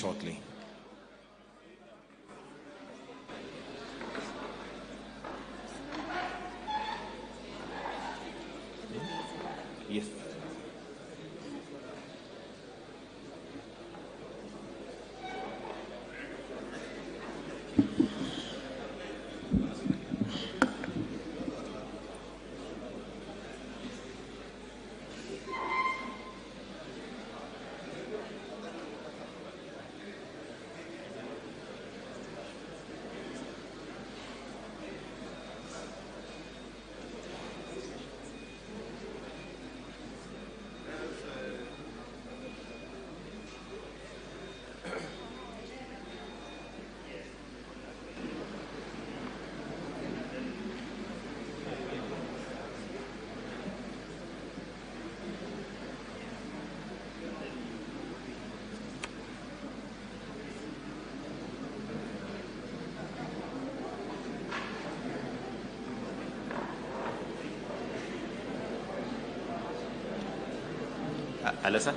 shortly. Yes. Alyssa?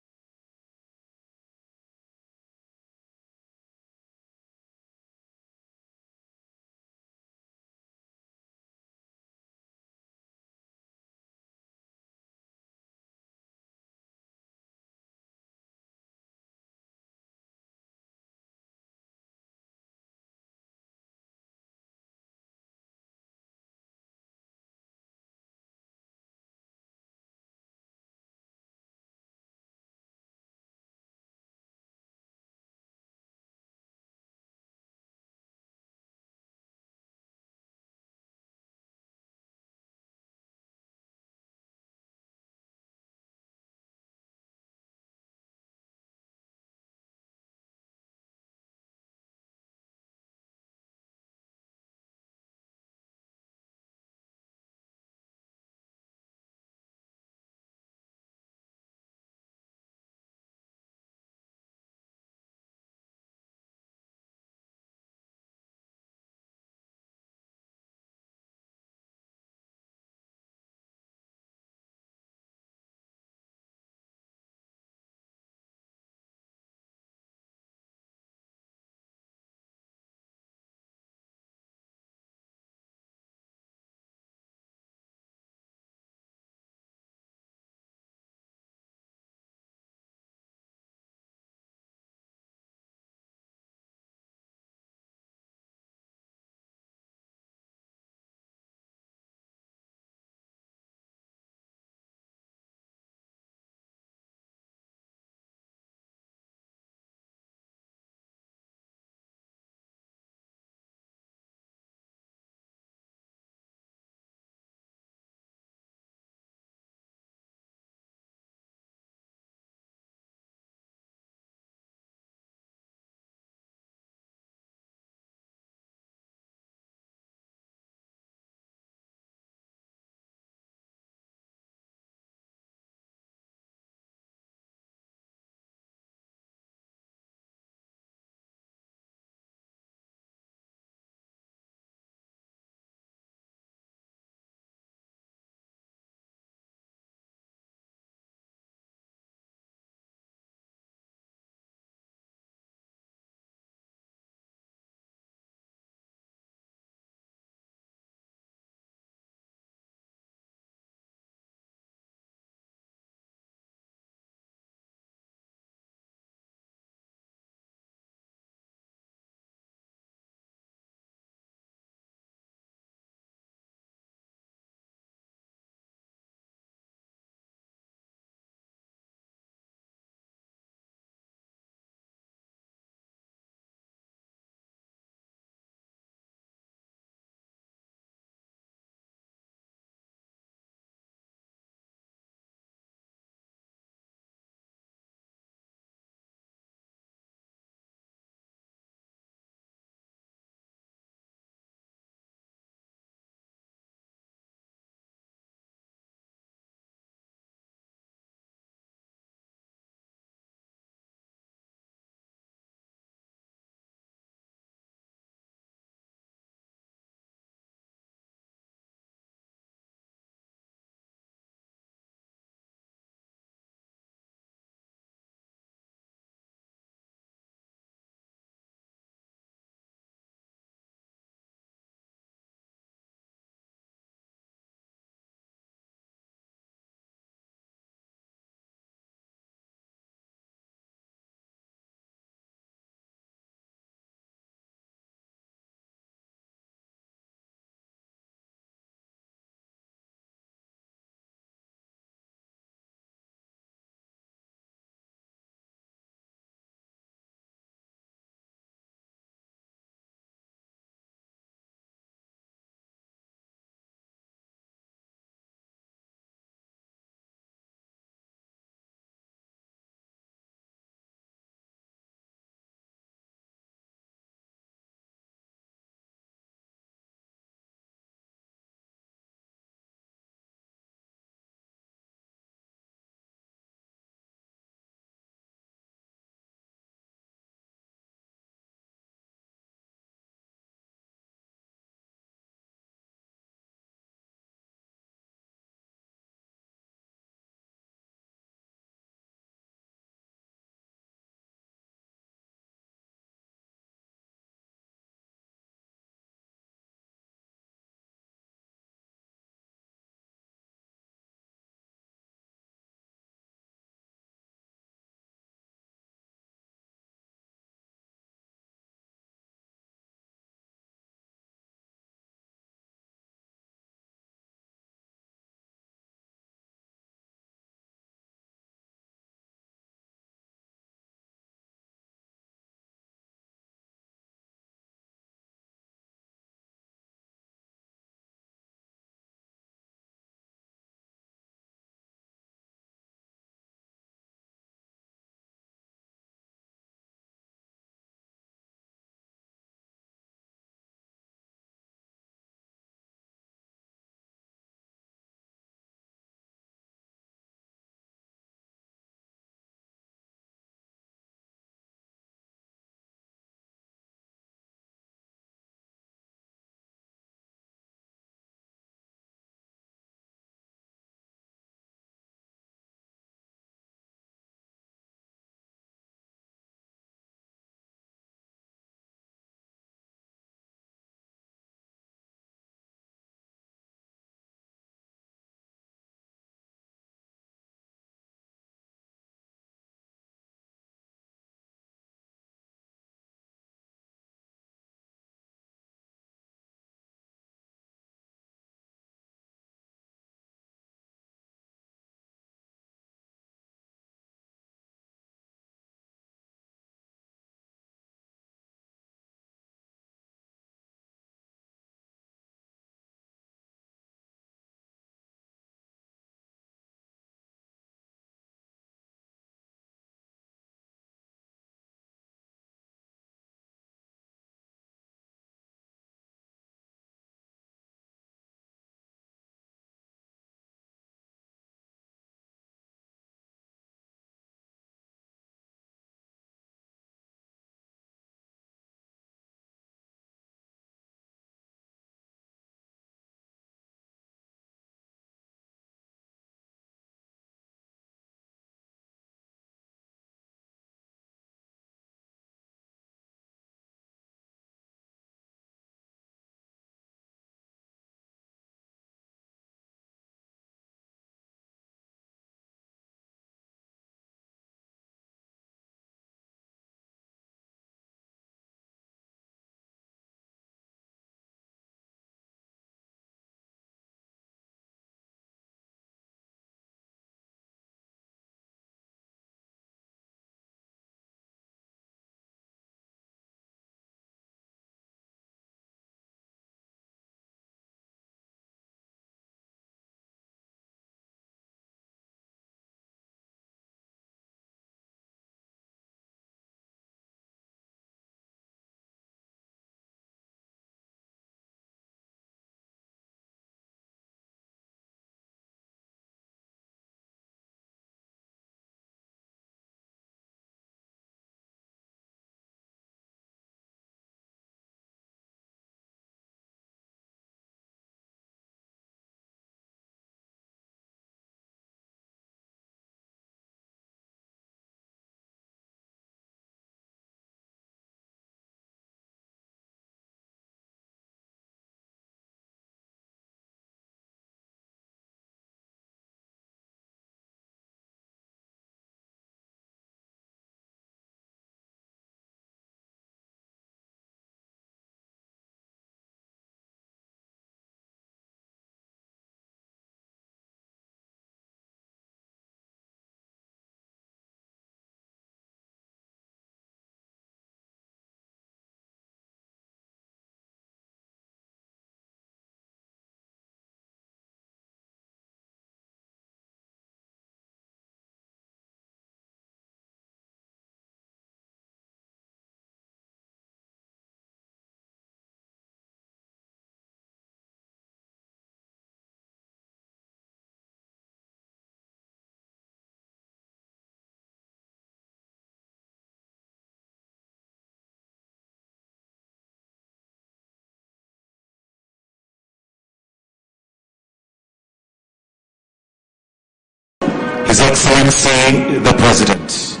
His Excellency the President.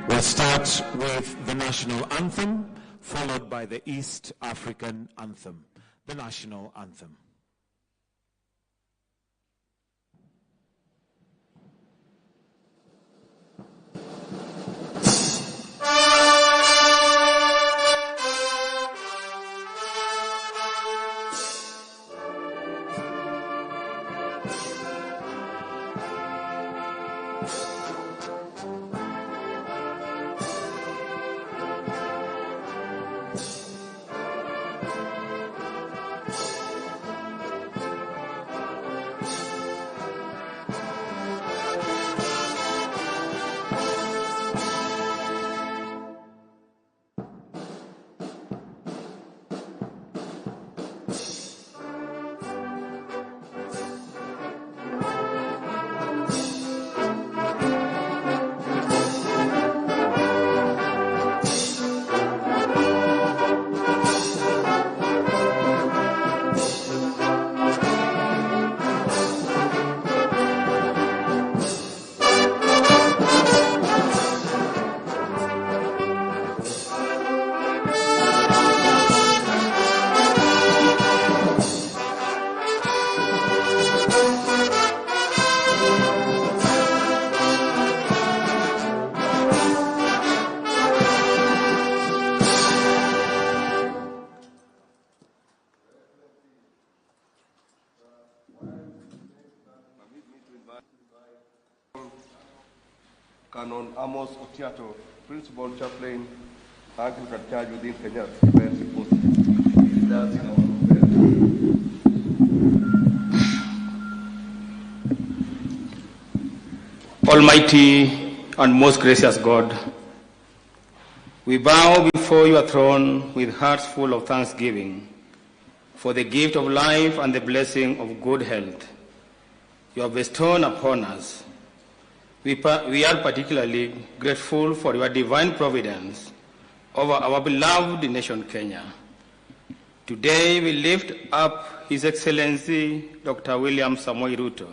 We'll start with the national anthem, followed by the East African anthem, the national anthem. Canon Amos Otiato, Principal Chaplain, Anglican Church within Kenya, prepares report. Almighty and most gracious God, we bow before your throne with hearts full of thanksgiving for the gift of life and the blessing of good health you have bestowed upon us. We are particularly grateful for your divine providence over our beloved nation, Kenya. Today, we lift up His Excellency Dr. William Samoei Ruto,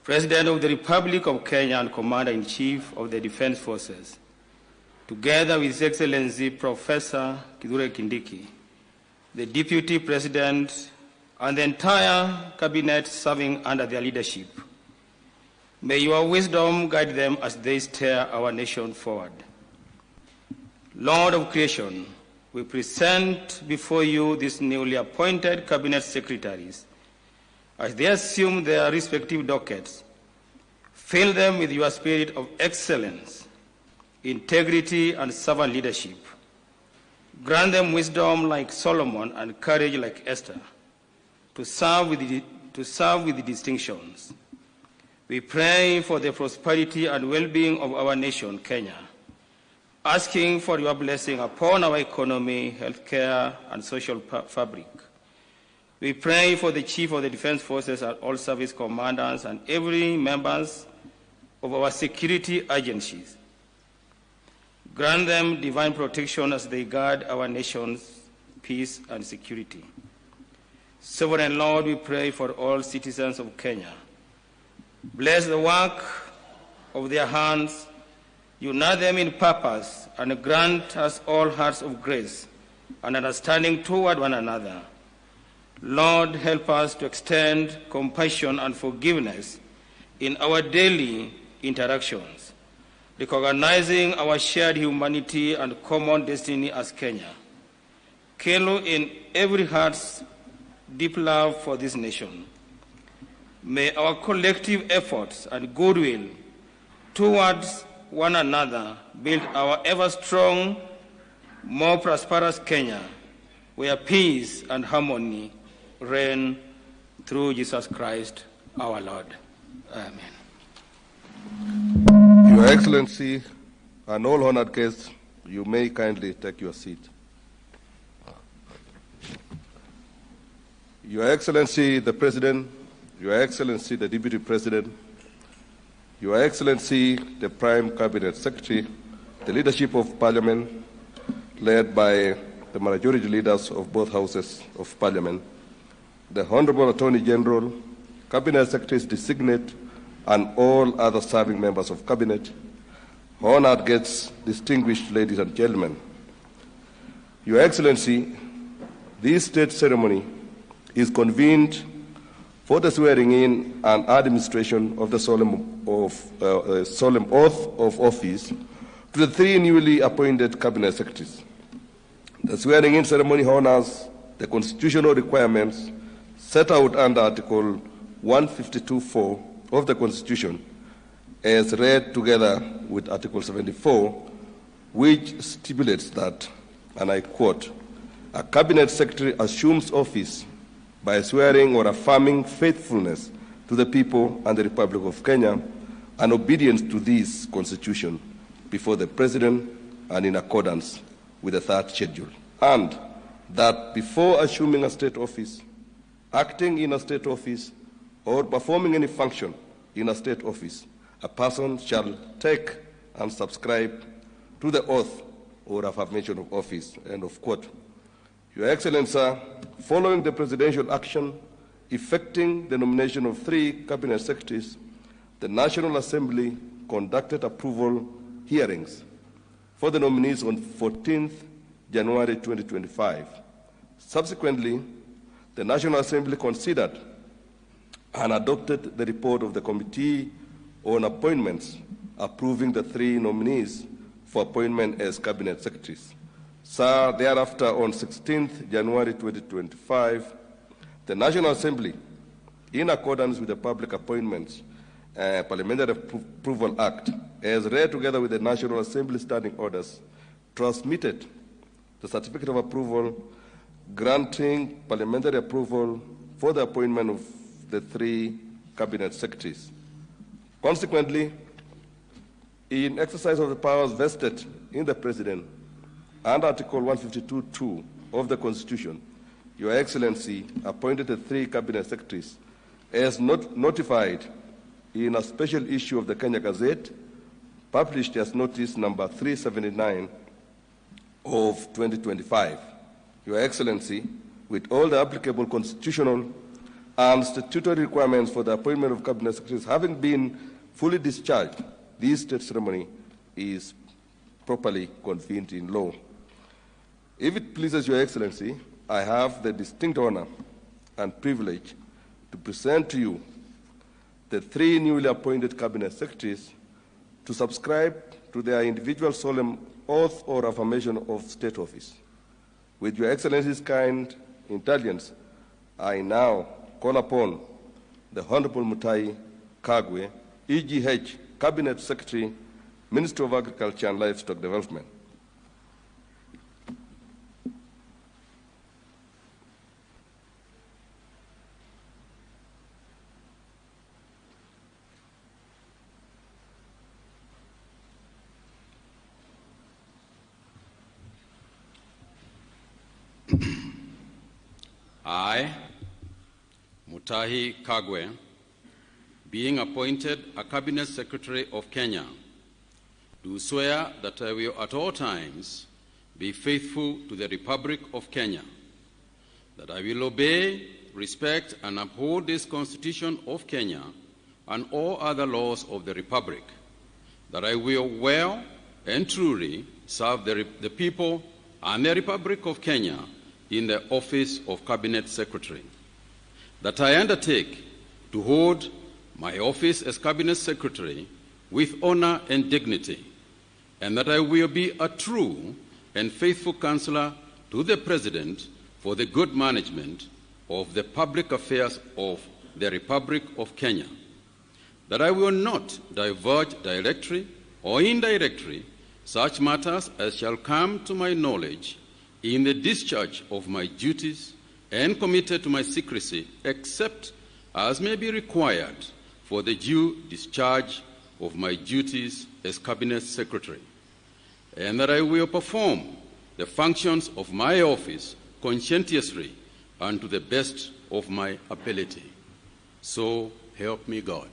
President of the Republic of Kenya and Commander-in-Chief of the Defense Forces, together with His Excellency Professor Kithure Kindiki, the Deputy President, and the entire Cabinet serving under their leadership. May your wisdom guide them as they steer our nation forward. Lord of creation, we present before you these newly appointed Cabinet Secretaries. As they assume their respective dockets, fill them with your spirit of excellence, integrity, and servant leadership. Grant them wisdom like Solomon and courage like Esther to serve with distinctions. We pray for the prosperity and well-being of our nation, Kenya, asking for your blessing upon our economy, healthcare, and social fabric. We pray for the Chief of the Defense Forces and all service commanders and every members of our security agencies. Grant them divine protection as they guard our nation's peace and security. Sovereign Lord, we pray for all citizens of Kenya. Bless the work of their hands, unite them in purpose, and grant us all hearts of grace and understanding toward one another. Lord, help us to extend compassion and forgiveness in our daily interactions, recognizing our shared humanity and common destiny as Kenya. Kindle in every heart's deep love for this nation. May our collective efforts and goodwill towards one another build our ever-strong, more prosperous Kenya, where peace and harmony reign through Jesus Christ our Lord. Amen. Your Excellency and all honored guests, you may kindly take your seat. Your Excellency the President, Your Excellency the Deputy President, Your Excellency the Prime Cabinet Secretary, the leadership of Parliament, led by the majority leaders of both houses of Parliament, the Honorable Attorney General, Cabinet Secretaries designate, and all other serving members of Cabinet, honored guests, distinguished ladies and gentlemen. Your Excellency, this state ceremony is convened for the swearing in and administration of the solemn oath of office to the 3 newly appointed Cabinet Secretaries. The swearing in ceremony honors the constitutional requirements set out under Article 152(4) of the Constitution, as read together with Article 74, which stipulates that, and I quote, "A Cabinet Secretary assumes office by swearing or affirming faithfulness to the people and the Republic of Kenya and obedience to this Constitution before the President and in accordance with the 3rd schedule, and that before assuming a state office, acting in a state office, or performing any function in a state office, a person shall take and subscribe to the oath or affirmation of office," end of quote. Your Excellency, following the presidential action effecting the nomination of 3 Cabinet Secretaries, the National Assembly conducted approval hearings for the nominees on 14th January 2025. Subsequently, the National Assembly considered and adopted the report of the Committee on Appointments, approving the 3 nominees for appointment as Cabinet Secretaries. So, thereafter, on 16th January 2025, the National Assembly, in accordance with the Public Appointments Parliamentary Approval Act, as read together with the National Assembly Standing Orders, transmitted the certificate of approval granting parliamentary approval for the appointment of the 3 Cabinet Secretaries. Consequently, in exercise of the powers vested in the President and Article 152(2) of the Constitution, Your Excellency appointed the 3 Cabinet Secretaries as notified in a special issue of the Kenya Gazette, published as notice number 379 of 2025. Your Excellency, with all the applicable constitutional and statutory requirements for the appointment of Cabinet Secretaries having been fully discharged, this state ceremony is properly convened in law. If it pleases Your Excellency, I have the distinct honor and privilege to present to you the 3 newly appointed Cabinet Secretaries to subscribe to their individual solemn oath or affirmation of state office. With Your Excellency's kind indulgence, I now call upon the Honorable Mutahi Kagwe, EGH, Cabinet Secretary, Minister of Agriculture and Livestock Development. I, Mutahi Kagwe, being appointed a Cabinet Secretary of Kenya, do swear that I will at all times be faithful to the Republic of Kenya, that I will obey, respect, and uphold this Constitution of Kenya and all other laws of the Republic, that I will well and truly serve the people and the Republic of Kenya in the office of Cabinet Secretary, that I undertake to hold my office as Cabinet Secretary with honor and dignity, and that I will be a true and faithful counselor to the President for the good management of the public affairs of the Republic of Kenya, that I will not divulge directly or indirectly such matters as shall come to my knowledge in the discharge of my duties and committed to my secrecy, except as may be required for the due discharge of my duties as Cabinet Secretary, and that I will perform the functions of my office conscientiously and to the best of my ability. So help me God.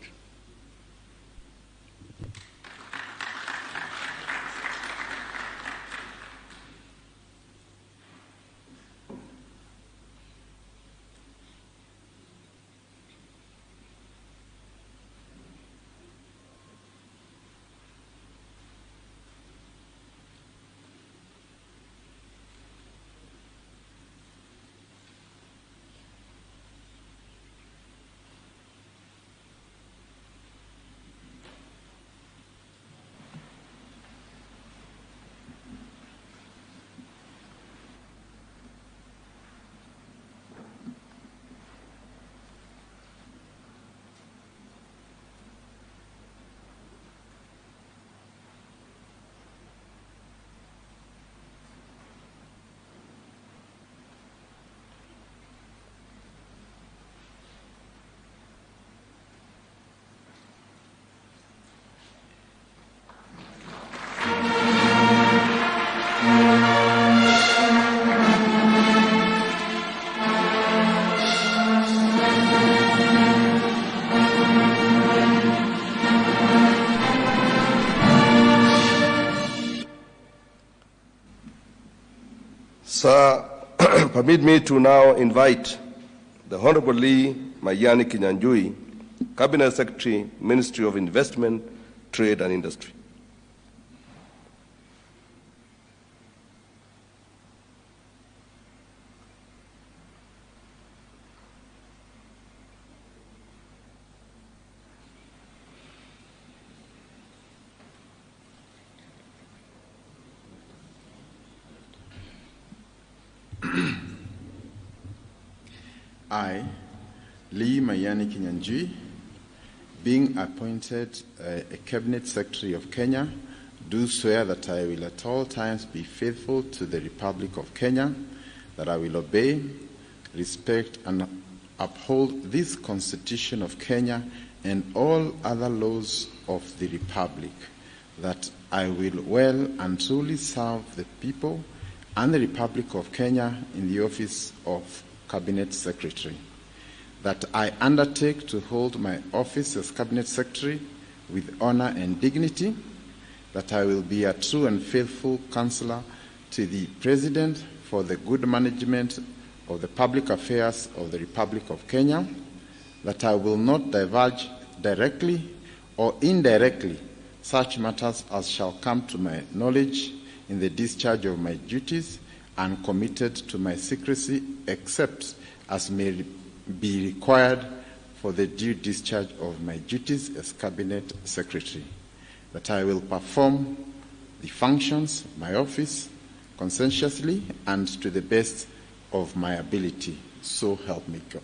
Sir, permit me to now invite the Honorable Lee Mayani Kinyanjui, Cabinet Secretary, Ministry of Investment, Trade and Industry. I, Lee Mayani Kinyanjui, being appointed a Cabinet Secretary of Kenya, do swear that I will at all times be faithful to the Republic of Kenya, that I will obey, respect, and uphold this Constitution of Kenya and all other laws of the Republic, that I will well and truly serve the people and the Republic of Kenya in the office of Cabinet Secretary, that I undertake to hold my office as Cabinet Secretary with honor and dignity, that I will be a true and faithful counselor to the President for the good management of the public affairs of the Republic of Kenya, that I will not divulge directly or indirectly such matters as shall come to my knowledge in the discharge of my duties, and committed to my secrecy except as may be required for the due discharge of my duties as Cabinet Secretary, that I will perform the functions of my office conscientiously and to the best of my ability. So help me God.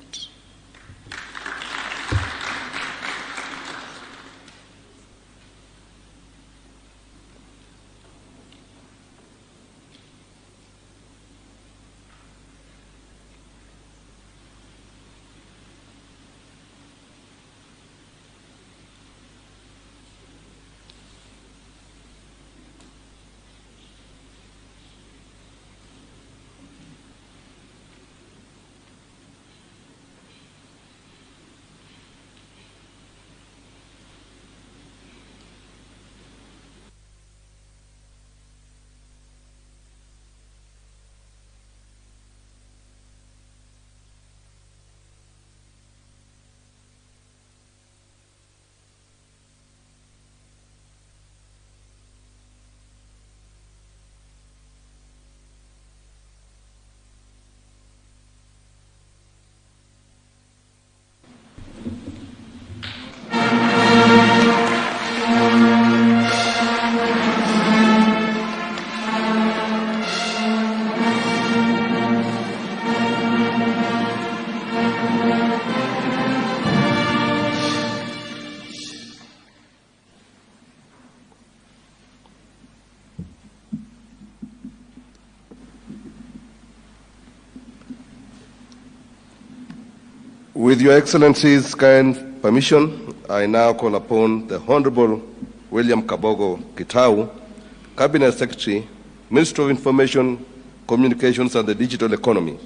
With Your Excellency's kind permission, I now call upon the Honorable William Kabogo Kitau, Cabinet Secretary, Minister of Information, Communications and the Digital Economy.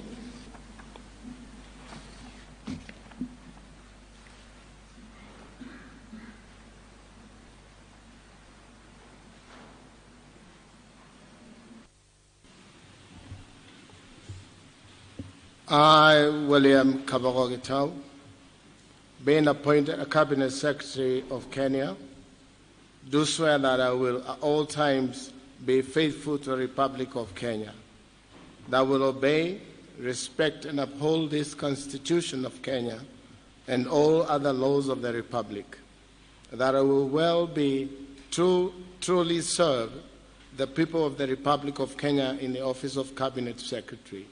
I, William Kabogo, being appointed a Cabinet Secretary of Kenya, do swear that I will at all times be faithful to the Republic of Kenya, that I will obey, respect, and uphold this Constitution of Kenya and all other laws of the Republic, that I will well be truly serve the people of the Republic of Kenya in the office of Cabinet Secretary,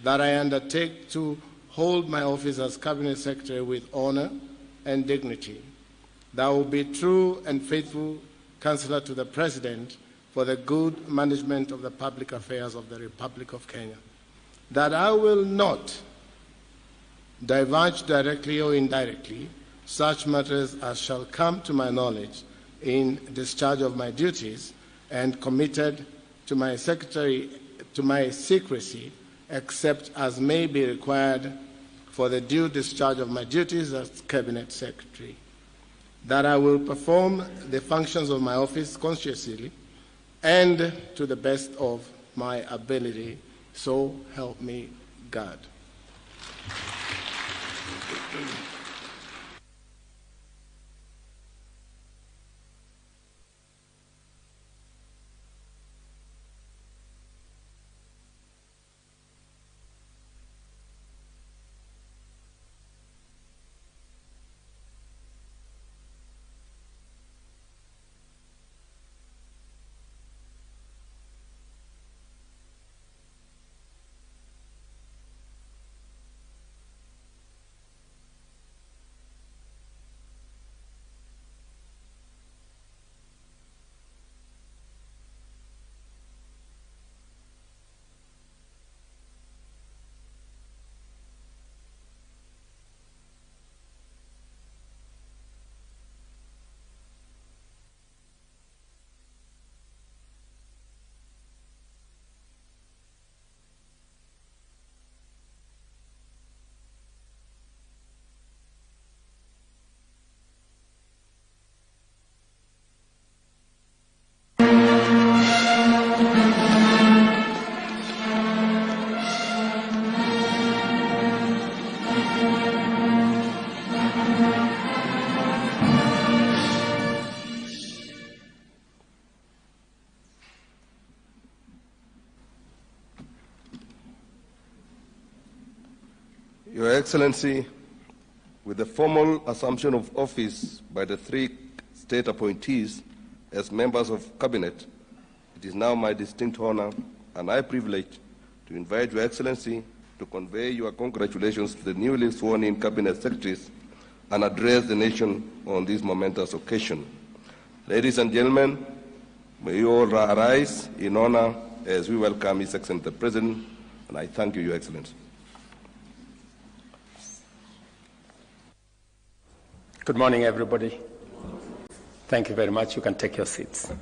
that I undertake to hold my office as Cabinet Secretary with honor and dignity, that I will be true and faithful counselor to the President for the good management of the public affairs of the Republic of Kenya, that I will not divulge directly or indirectly such matters as shall come to my knowledge in discharge of my duties, and committed to my secretary to my secrecy except as may be required for the due discharge of my duties as Cabinet Secretary, that I will perform the functions of my office conscientiously and to the best of my ability. So help me God. Your Excellency, with the formal assumption of office by the three state appointees as members of Cabinet, it is now my distinct honor and high privilege to invite Your Excellency to convey your congratulations to the newly sworn-in Cabinet Secretaries and address the nation on this momentous occasion. Ladies and gentlemen, may you all rise in honor as we welcome His Excellency the President, and I thank you, Your Excellency. Good morning, everybody. Thank you very much. You can take your seats.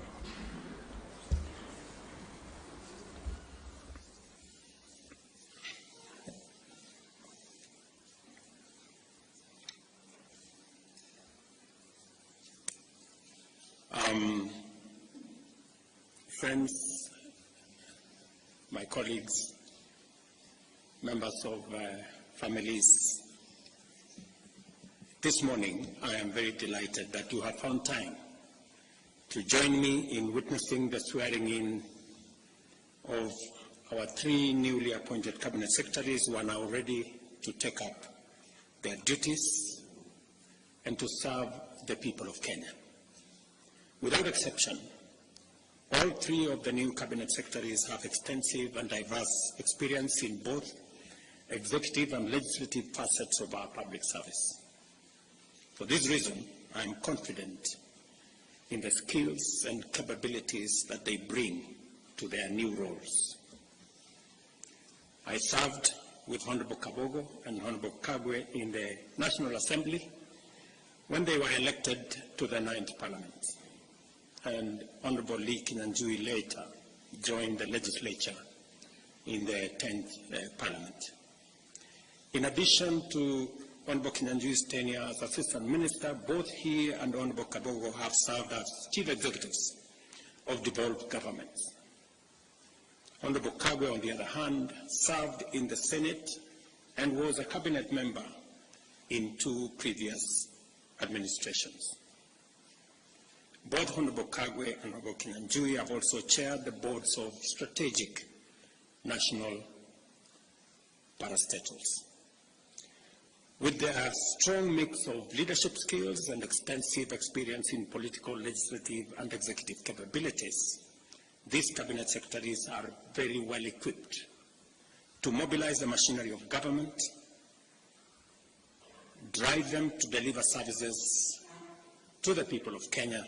Friends, my colleagues, members of families, this morning, I am very delighted that you have found time to join me in witnessing the swearing-in of our three newly appointed Cabinet Secretaries who are now ready to take up their duties and to serve the people of Kenya. Without exception, all three of the new Cabinet Secretaries have extensive and diverse experience in both executive and legislative facets of our public service. For this reason, I am confident in the skills and capabilities that they bring to their new roles. I served with Honorable Kabogo and Honorable Kyui in the National Assembly when they were elected to the 9th Parliament, and Honorable Lee Kinyanjui later joined the legislature in the 10th Parliament. In addition to Honorable Kinyanjui's tenure as Assistant Minister, both he and Honorable Kabogo have served as Chief Executives of devolved governments. Honorable Kyui, on the other hand, served in the Senate and was a Cabinet member in two previous administrations. Both Honorable Kyui and Honorable Kinyanjui have also chaired the boards of strategic national parastatals. With their strong mix of leadership skills and extensive experience in political, legislative, and executive capabilities, these Cabinet Secretaries are very well equipped to mobilize the machinery of government, drive them to deliver services to the people of Kenya,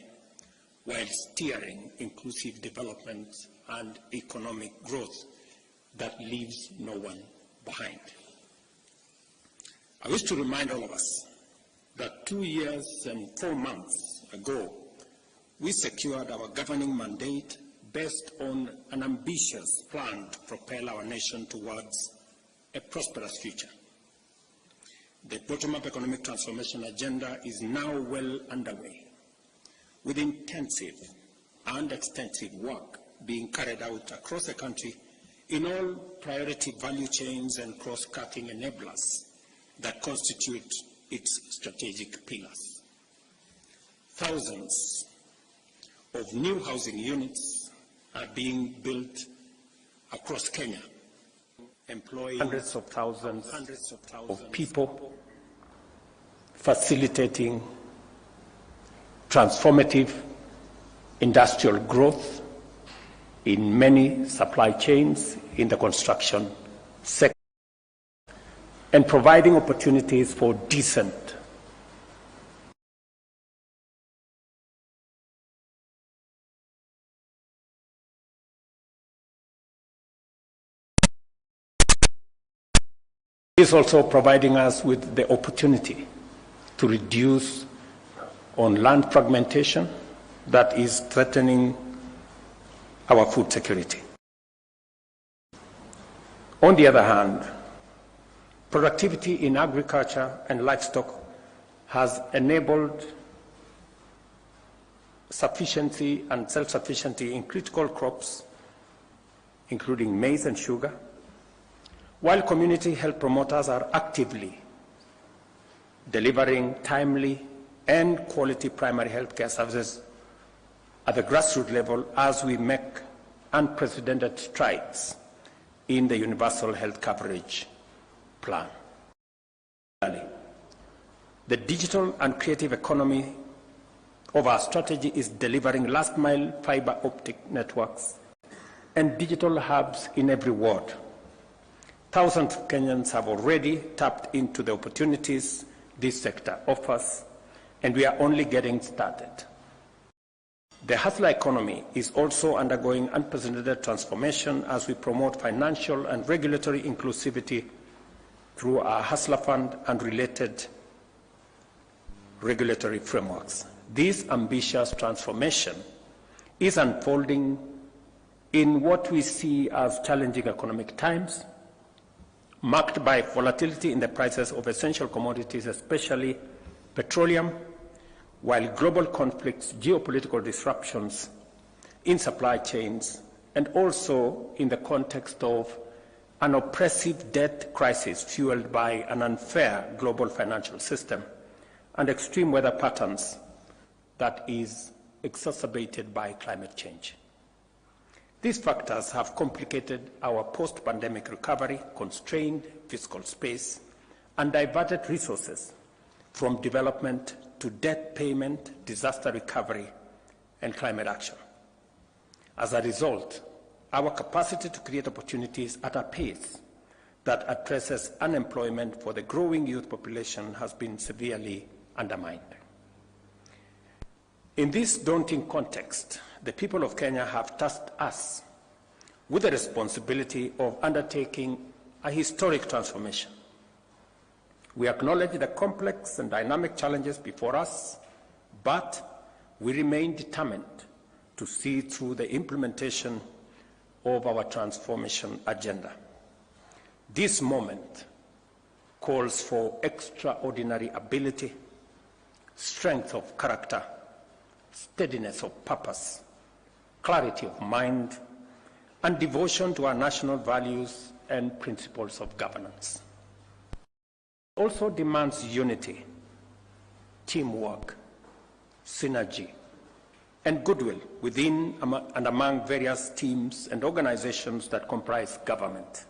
while steering inclusive development and economic growth that leaves no one behind. I wish to remind all of us that 2 years and 4 months ago, we secured our governing mandate based on an ambitious plan to propel our nation towards a prosperous future. The bottom-up economic transformation agenda is now well underway, with intensive and extensive work being carried out across the country in all priority value chains and cross-cutting enablers that constitute its strategic pillars. Thousands of new housing units are being built across Kenya, employing hundreds of thousands of people, facilitating transformative industrial growth in many supply chains in the construction sector, and providing opportunities for decent is also providing us with the opportunity to reduce on land fragmentation that is threatening our food security. On the other hand, productivity in agriculture and livestock has enabled sufficiency and self-sufficiency in critical crops, including maize and sugar, while community health promoters are actively delivering timely and quality primary health care services at the grassroots level as we make unprecedented strides in the universal health coverage plan. The digital and creative economy of our strategy is delivering last-mile fiber optic networks and digital hubs in every ward. Thousands of Kenyans have already tapped into the opportunities this sector offers, and we are only getting started. The hustler economy is also undergoing unprecedented transformation as we promote financial and regulatory inclusivity through our Hustler Fund and related regulatory frameworks. This ambitious transformation is unfolding in what we see as challenging economic times, marked by volatility in the prices of essential commodities, especially petroleum, while global conflicts, geopolitical disruptions in supply chains, and also in the context of an oppressive debt crisis fueled by an unfair global financial system and extreme weather patterns that is exacerbated by climate change. These factors have complicated our post-pandemic recovery, constrained fiscal space, and diverted resources from development to debt payment, disaster recovery, and climate action. As a result, our capacity to create opportunities at a pace that addresses unemployment for the growing youth population has been severely undermined. In this daunting context, the people of Kenya have tasked us with the responsibility of undertaking a historic transformation. We acknowledge the complex and dynamic challenges before us, but we remain determined to see through the implementation of our transformation agenda. This moment calls for extraordinary ability, strength of character, steadiness of purpose, clarity of mind, and devotion to our national values and principles of governance. It also demands unity, teamwork, synergy, and goodwill within and among various teams and organizations that comprise government.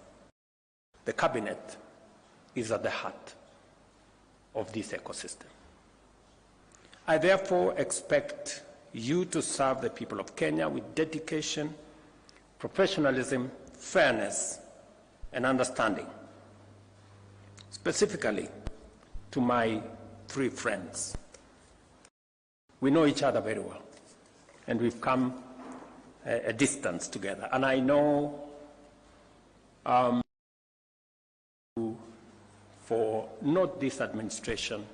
The cabinet is at the heart of this ecosystem. I therefore expect you to serve the people of Kenya with dedication, professionalism, fairness, and understanding. Specifically, to my three friends. We know each other very well, and we've come a distance together. And I know for not this administration,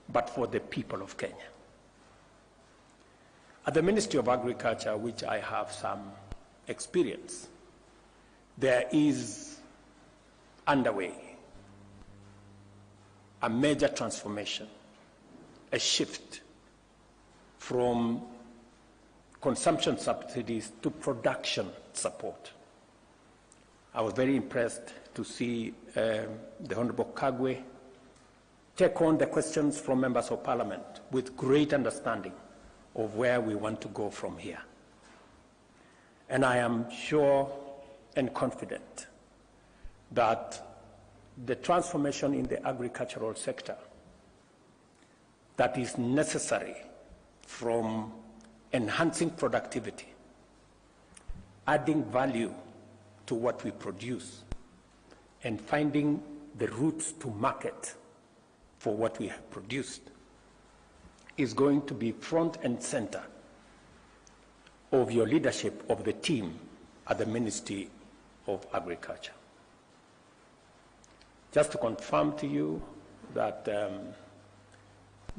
but for the people of Kenya. At the Ministry of Agriculture, which I have some experience, there is underway a major transformation, a shift from consumption subsidies to production support. I was very impressed to see the Honorable Kagwe take on the questions from members of Parliament with great understanding of where we want to go from here. And I am sure and confident that the transformation in the agricultural sector that is necessary from enhancing productivity, adding value to what we produce, and finding the routes to market for what we have produced is going to be front and center of your leadership of the team at the Ministry of Agriculture. Just to confirm to you that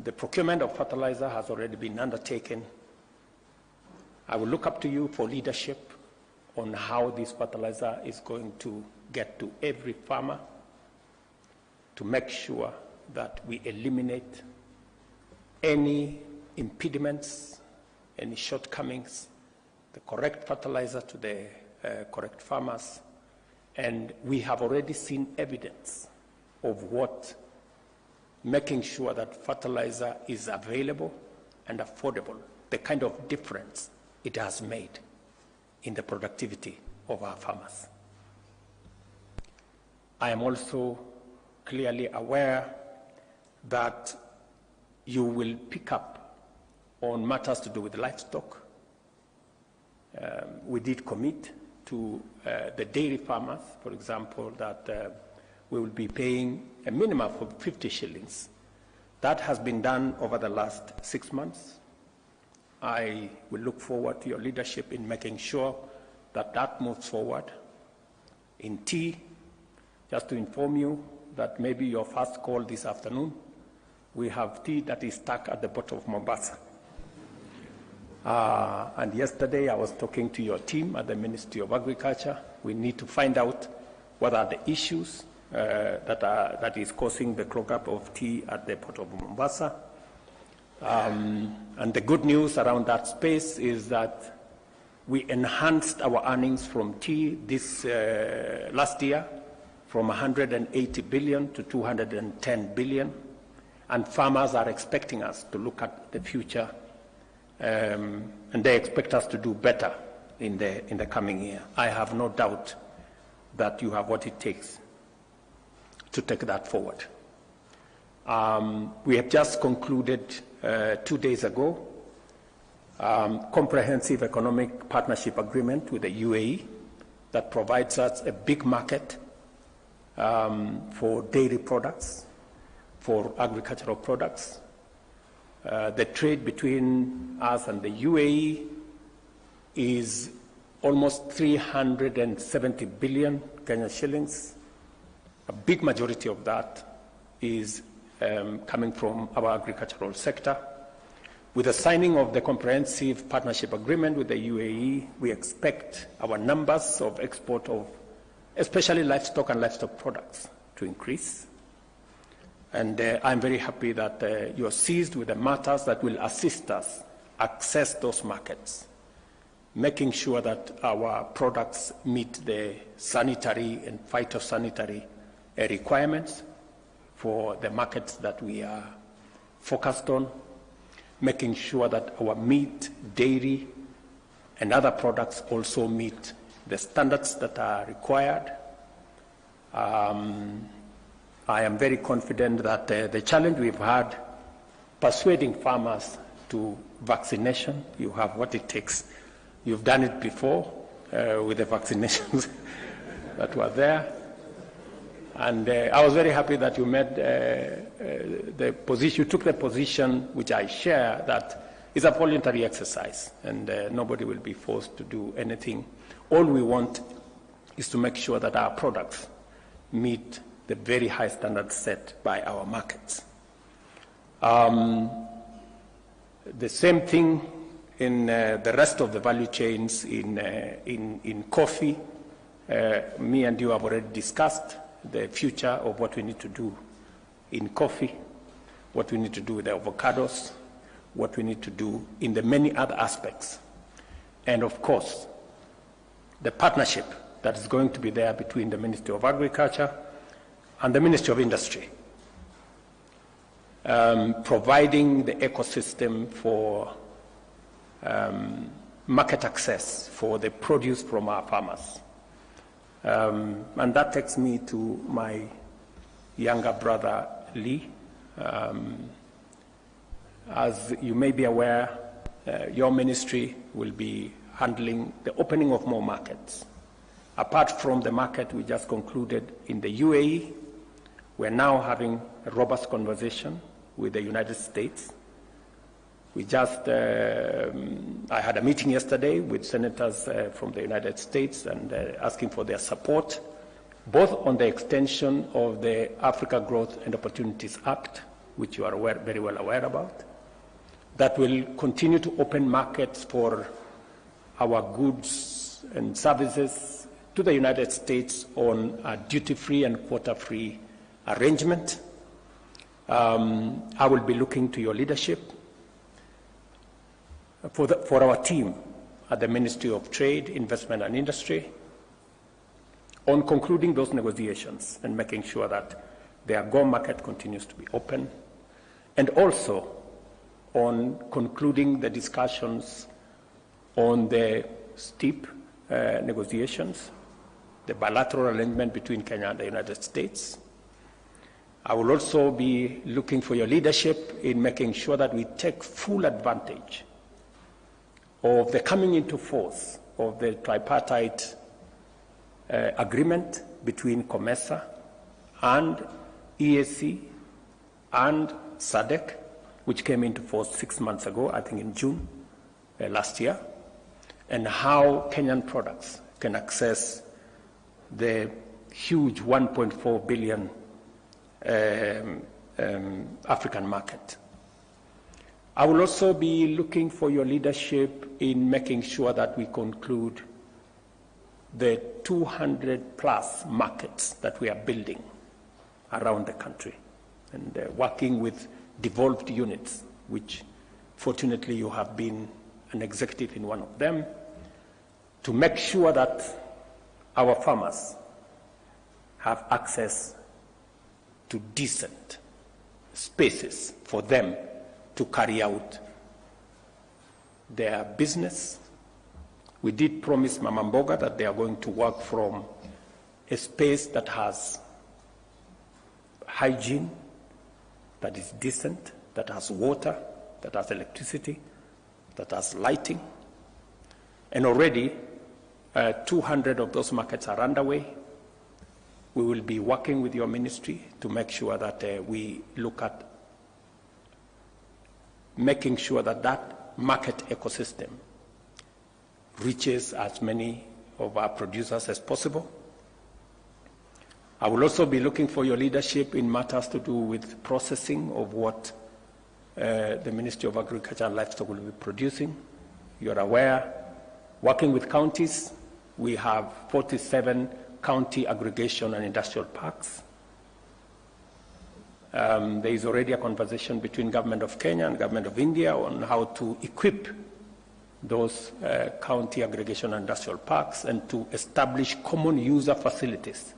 the procurement of fertilizer has already been undertaken. I will look up to you for leadership on how this fertilizer is going to get to every farmer to make sure that we eliminate any impediments, any shortcomings, the correct fertilizer to the correct farmers. And we have already seen evidence of what making sure that fertilizer is available and affordable, the kind of difference it has made in the productivity of our farmers. I am also clearly aware that you will pick up on matters to do with livestock. We did commit to the dairy farmers, for example, that we will be paying a minimum of 50 shillings. That has been done over the last 6 months. I will look forward to your leadership in making sure that that moves forward. In tea, just to inform you that maybe your first call this afternoon, we have tea that is stuck at the bottom of Mombasa. And yesterday I was talking to your team at the Ministry of Agriculture. We need to find out what are the issues that is causing the clog-up of tea at the port of Mombasa. And the good news around that space is that we enhanced our earnings from tea this last year from 180 billion to 210 billion. And farmers are expecting us to look at the future, and they expect us to do better in the coming year. I have no doubt that you have what it takes to take that forward. We have just concluded 2 days ago comprehensive economic partnership agreement with the UAE that provides us a big market for dairy products, for agricultural products. The trade between us and the UAE is almost 370 billion Kenyan shillings. A big majority of that is coming from our agricultural sector. With the signing of the comprehensive partnership agreement with the UAE, we expect our numbers of export of especially livestock and livestock products to increase. And I'm very happy that you're seized with the matters that will assist us access those markets, making sure that our products meet the sanitary and phytosanitary requirements for the markets that we are focused on, making sure that our meat, dairy, and other products also meet the standards that are required. I am very confident that the challenge we've had persuading farmers to vaccination, you have what it takes. You've done it before with the vaccinations that were there. And I was very happy that you made the position, you took the position which I share, that it's a voluntary exercise and nobody will be forced to do anything. All we want is to make sure that our products meet the very high standards set by our markets. The same thing in the rest of the value chains in coffee. Me and you have already discussed the future of what we need to do in coffee, what we need to do with the avocados, what we need to do in the many other aspects. And of course, the partnership that is going to be there between the Ministry of Agriculture and the Ministry of Industry, providing the ecosystem for market access for the produce from our farmers. And that takes me to my younger brother, Lee. As you may be aware, your ministry will be handling the opening of more markets. Apart from the market we just concluded in the UAE, we're now having a robust conversation with the United States. We just, I had a meeting yesterday with senators from the United States and asking for their support, both on the extension of the Africa Growth and Opportunities Act, which you are very well aware about, that will continue to open markets for our goods and services to the United States on a duty-free and quota-free arrangement. I will be looking to your leadership for our team at the Ministry of Trade, Investment and Industry on concluding those negotiations and making sure that the AGOA market continues to be open, and also on concluding the discussions on the STEEP negotiations, the bilateral arrangement between Kenya and the United States. I will also be looking for your leadership in making sure that we take full advantage of the coming into force of the tripartite agreement between COMESA and EAC and SADC, which came into force 6 months ago, I think in June last year, and how Kenyan products can access the huge 1.4 billion African market. I will also be looking for your leadership in making sure that we conclude the 200 plus markets that we are building around the country, and working with devolved units, which fortunately you have been an executive in one of them, to make sure that our farmers have access to decent spaces for them to carry out their business. We did promise Mama Mboga that they are going to work from a space that has hygiene, that is decent, that has water, that has electricity, that has lighting. And already 200 of those markets are underway. We will be working with your ministry to make sure that we look at making sure that that market ecosystem reaches as many of our producers as possible. I will also be looking for your leadership in matters to do with processing of what the Ministry of Agriculture and Livestock will be producing. You're aware, working with counties, we have 47 county aggregation and industrial parks. There is already a conversation between Government of Kenya and Government of India on how to equip those county aggregation and industrial parks and to establish common user facilities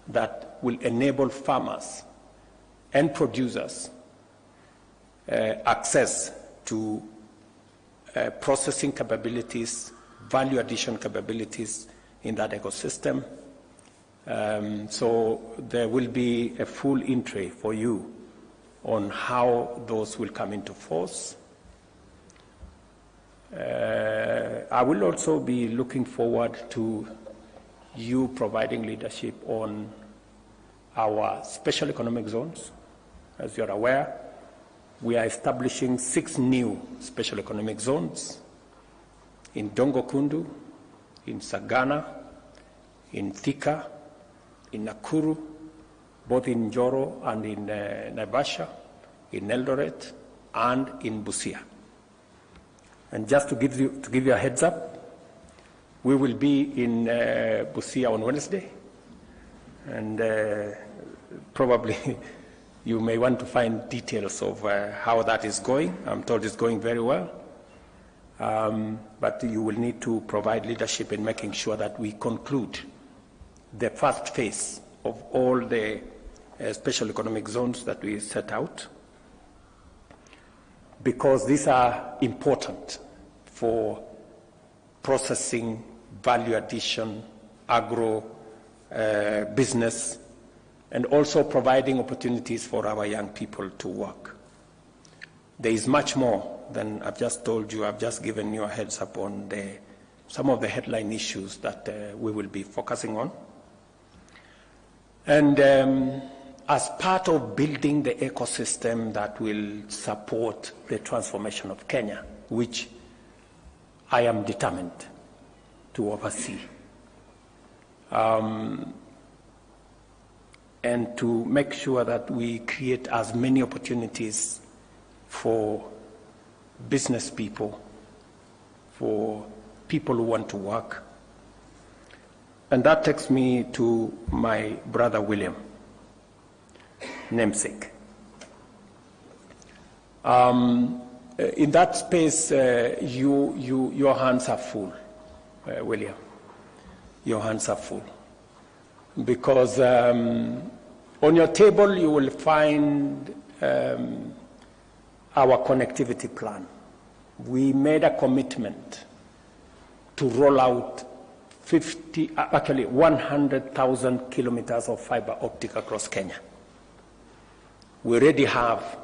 that will enable farmers and producers access to processing capabilities, value addition capabilities in that ecosystem. So there will be a full entry for you on how those will come into force. I will also be looking forward to you providing leadership on our special economic zones. As you're aware, we are establishing 6 new special economic zones in Dongo Kundu, in Sagana, in Thika, in Nakuru, both in Njoro and in Naivasha, in Eldoret, and in Busia. And just to give you a heads up, we will be in Busia on Wednesday, and probably you may want to find details of how that is going. I'm told it's going very well. but you will need to provide leadership in making sure that we conclude the first phase of all the special economic zones that we set out, because these are important for processing, value addition, agro business, and also providing opportunities for our young people to work. There is much more than I've just told you. I've just given you a heads up on some of the headline issues that we will be focusing on. And as part of building the ecosystem that will support the transformation of Kenya, which I am determined to oversee, and to make sure that we create as many opportunities for business people, for people who want to work. And that takes me to my brother William, namesake. In that space, your hands are full, William. Your hands are full. Because on your table you will find our connectivity plan. We made a commitment to roll out 100,000 kilometers of fiber optic across Kenya. We already have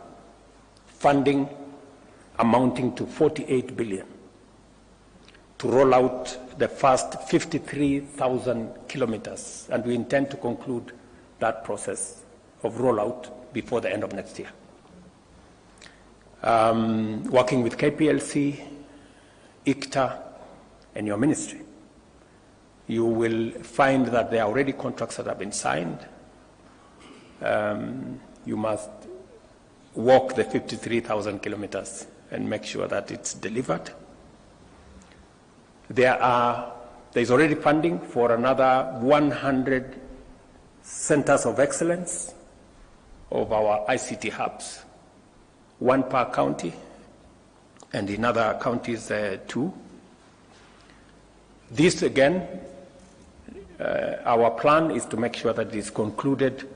funding amounting to 48 billion to roll out the first 53,000 kilometers, and we intend to conclude that process of rollout before the end of next year. Working with KPLC, ICTA, and your ministry, you will find that there are already contracts that have been signed. You must walk the 53,000 kilometers and make sure that it's delivered. There's already funding for another 100 centers of excellence of our ICT hubs, one per county, and in other counties, 2. This, again, our plan is to make sure that it is concluded.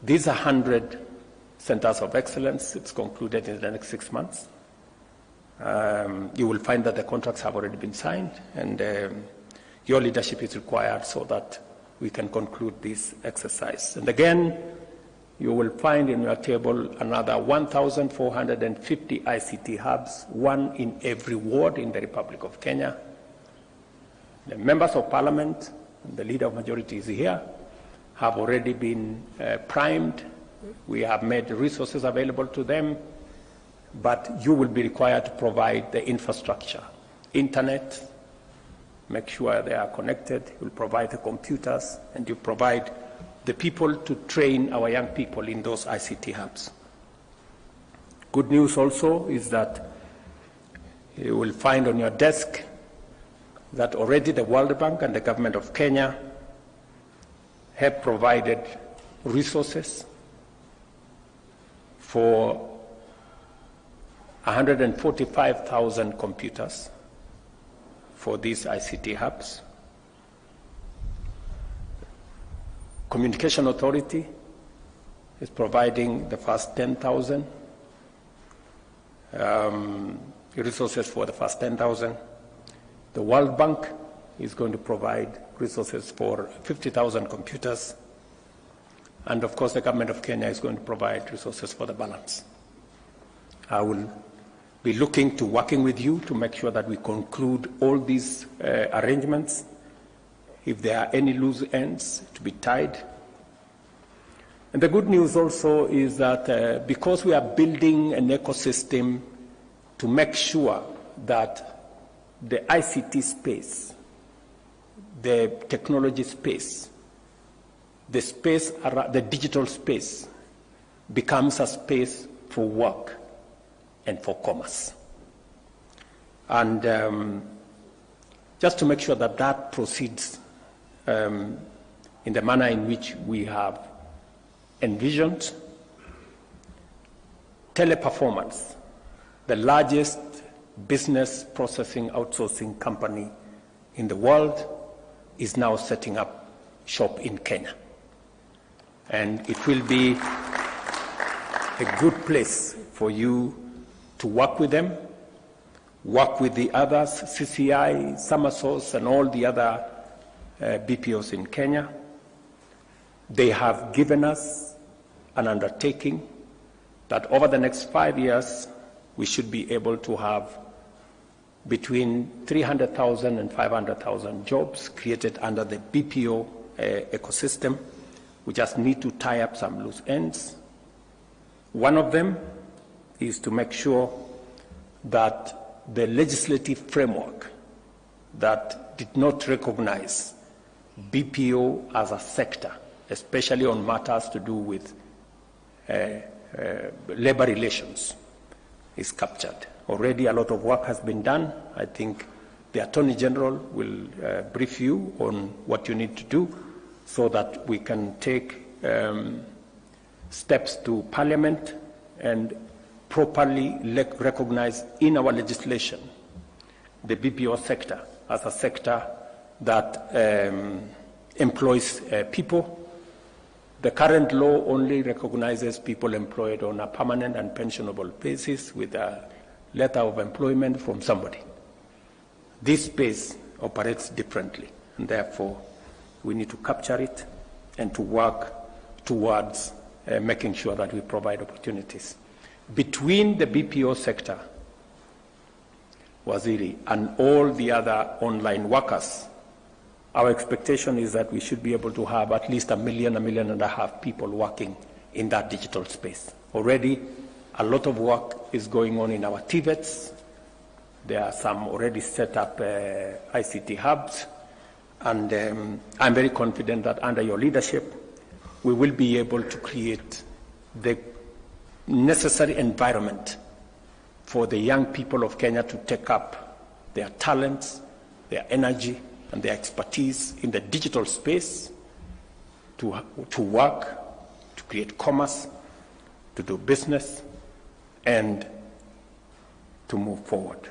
These 100 centers of excellence, it's concluded in the next 6 months. You will find that the contracts have already been signed, and your leadership is required so that we can conclude this exercise. And again, you will find in your table another 1,450 ICT hubs, one in every ward in the Republic of Kenya. The members of parliament, the leader of majority is here, have already been primed. We have made resources available to them, but you will be required to provide the infrastructure, internet, make sure they are connected, you'll provide the computers, and you provide the people to train our young people in those ICT hubs. Good news also is that you will find on your desk that already the World Bank and the government of Kenya have provided resources for 145,000 computers for these ICT hubs. Communication Authority is providing the first 10,000 resources for the first 10,000. The World Bank is going to provide resources for 50,000 computers. And of course, the government of Kenya is going to provide resources for the balance. I will be looking to working with you to make sure that we conclude all these arrangements. If there are any loose ends, to be tied. And the good news also is that because we are building an ecosystem to make sure that the ICT space, the technology space, the space, the digital space becomes a space for work and for commerce. And just to make sure that that proceeds in the manner in which we have envisioned, teleperformance, the largest business processing outsourcing company in the world is now setting up shop in Kenya. And it will be a good place for you to work with them, work with the others, CCI, Summersource, and all the other BPOs in Kenya. They have given us an undertaking that over the next 5 years, we should be able to have between 300,000 and 500,000 jobs created under the BPO ecosystem. We just need to tie up some loose ends. One of them is to make sure that the legislative framework that did not recognize BPO as a sector, especially on matters to do with labor relations, is captured. Already a lot of work has been done. I think the Attorney General will brief you on what you need to do so that we can take steps to Parliament and properly recognize in our legislation the BPO sector as a sector that employs people. The current law only recognizes people employed on a permanent and pensionable basis with a letter of employment from somebody. This space operates differently, and therefore we need to capture it and to work towards making sure that we provide opportunities. Between the BPO sector, Waziri, and all the other online workers, our expectation is that we should be able to have at least 1.5 million people working in that digital space. Already, a lot of work is going on in our TVETs. There are some already set up ICT hubs, and I'm very confident that under your leadership, we will be able to create the necessary environment for the young people of Kenya to take up their talents, their energy, and their expertise in the digital space to work, to create commerce, to do business, and to move forward.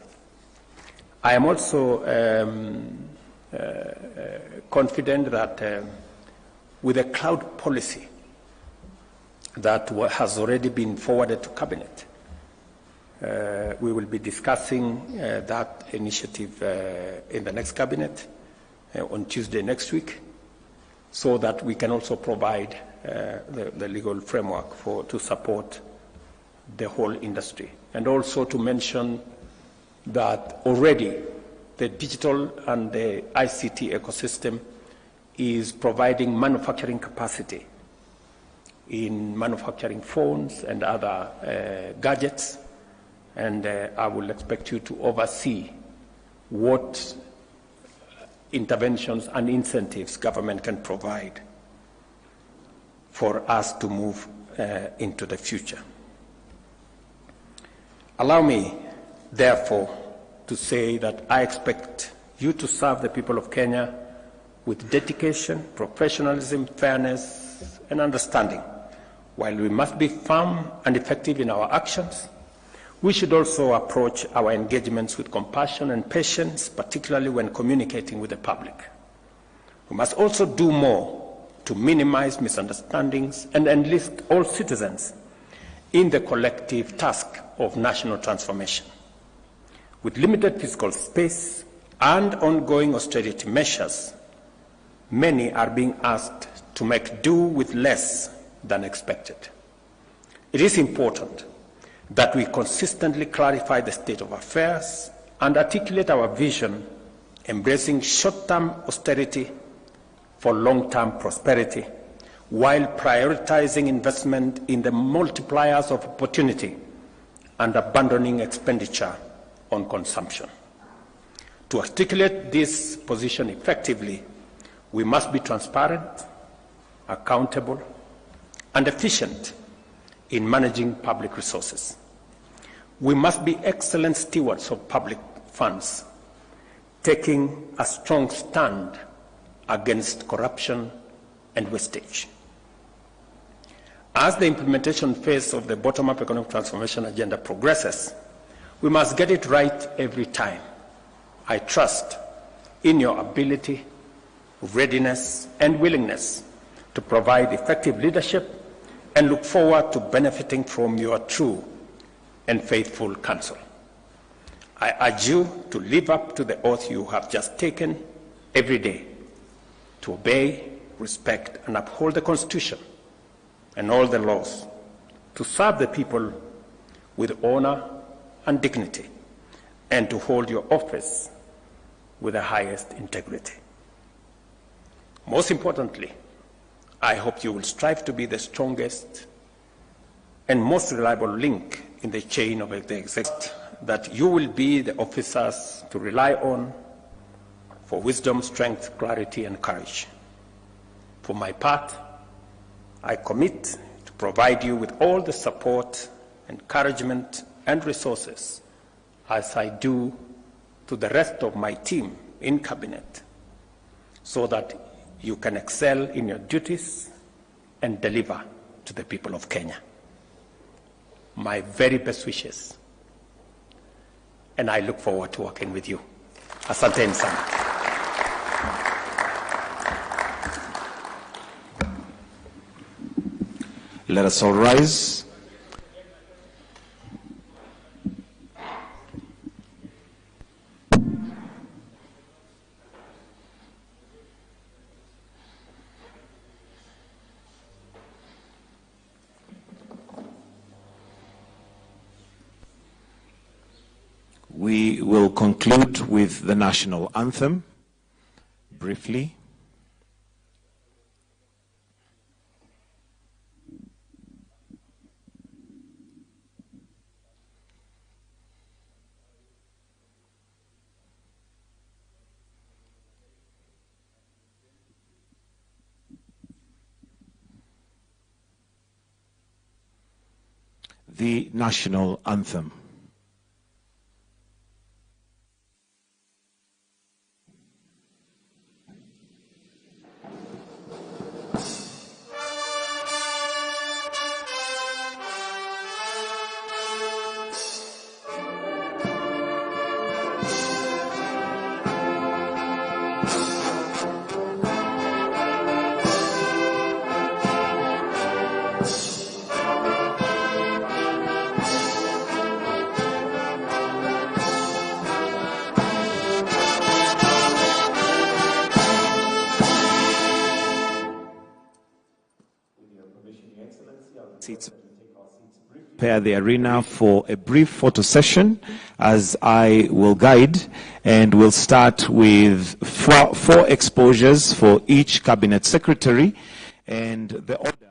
I am also confident that with a cloud policy that has already been forwarded to Cabinet, we will be discussing that initiative in the next Cabinet on Tuesday next week, so that we can also provide the legal framework to support the whole industry. And also to mention that already the digital and the ICT ecosystem is providing manufacturing capacity in manufacturing phones and other gadgets, and I will expect you to oversee what interventions and incentives government can provide for us to move into the future. Allow me, therefore, to say that I expect you to serve the people of Kenya with dedication, professionalism, fairness, and understanding. While we must be firm and effective in our actions, we should also approach our engagements with compassion and patience, particularly when communicating with the public. We must also do more to minimize misunderstandings and enlist all citizens in the collective task of national transformation. With limited fiscal space and ongoing austerity measures, many are being asked to make do with less than expected. It is important that we consistently clarify the state of affairs and articulate our vision, embracing short-term austerity for long-term prosperity, while prioritizing investment in the multipliers of opportunity and abandoning expenditure on consumption. To articulate this position effectively, we must be transparent, accountable, and efficient in managing public resources. We must be excellent stewards of public funds, taking a strong stand against corruption and wastage. As the implementation phase of the bottom-up economic transformation agenda progresses, We must get it right every time. I trust in your ability, readiness, and willingness to provide effective leadership, and look forward to benefiting from your true and faithful counsel. I urge you to live up to the oath you have just taken every day, to obey, respect, and uphold the Constitution and all the laws, to serve the people with honor and dignity, and to hold your office with the highest integrity. Most importantly, I hope you will strive to be the strongest and most reliable link in the chain of the executive, that you will be the officers to rely on for wisdom, strength, clarity, and courage. For my part, I commit to provide you with all the support, encouragement, and resources as I do to the rest of my team in Cabinet, so that you can excel in your duties and deliver to the people of Kenya. My very best wishes, and I look forward to working with you. Asanteni sana. Let us all rise. We will conclude with the national anthem briefly. The national anthem. Prepare the arena for a brief photo session as I will guide, and we'll start with four exposures for each cabinet secretary, and the order